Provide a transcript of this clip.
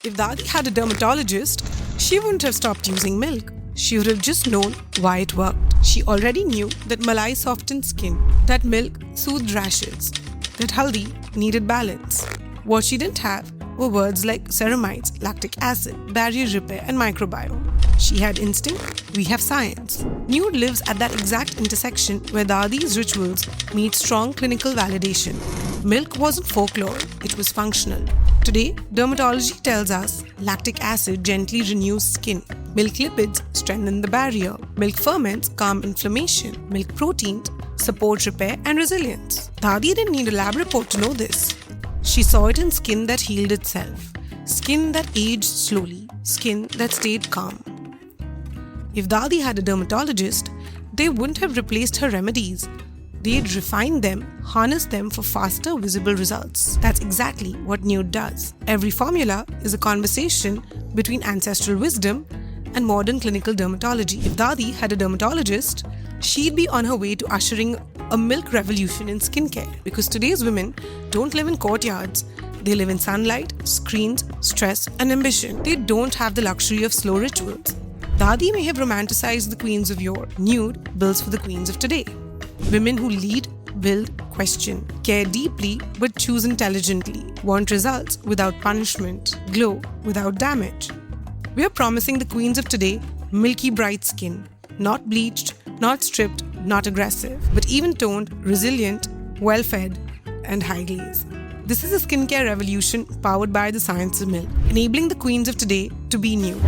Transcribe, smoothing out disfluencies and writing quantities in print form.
If Dadi had a dermatologist, she wouldn't have stopped using milk. She would have just known why it worked. She already knew that malai softened skin, that milk soothed rashes, that haldi needed balance. What she didn't have were words like ceramides, lactic acid, barrier repair, and microbiome. She had instinct, we have science. Neude lives at that exact intersection where Dadi's rituals meet strong clinical validation. Milk wasn't folklore, it was functional. Today, dermatology tells us lactic acid gently renews skin. Milk lipids strengthen the barrier. Milk ferments calm inflammation. Milk proteins support repair and resilience. Dadi didn't need a lab report to know this. She saw it in skin that healed itself. Skin that aged slowly. Skin that stayed calm. If Dadi had a dermatologist, they wouldn't have replaced her remedies. They'd refine them, harness them for faster, visible results. That's exactly what Neude does. Every formula is a conversation between ancestral wisdom and modern clinical dermatology. If Dadi had a dermatologist, she'd be on her way to ushering a milk revolution in skincare. Because today's women don't live in courtyards. They live in sunlight, screens, stress, and ambition. They don't have the luxury of slow rituals. Dadi may have romanticized the queens of yore. Neude builds for the queens of today. Women who lead, build, question, care deeply but choose intelligently, want results without punishment, glow without damage. We are promising the queens of today milky bright skin, not bleached, not stripped, not aggressive, but even toned, resilient, well-fed, and high glaze. This is a skincare revolution powered by the science of milk, enabling the queens of today to be Neude.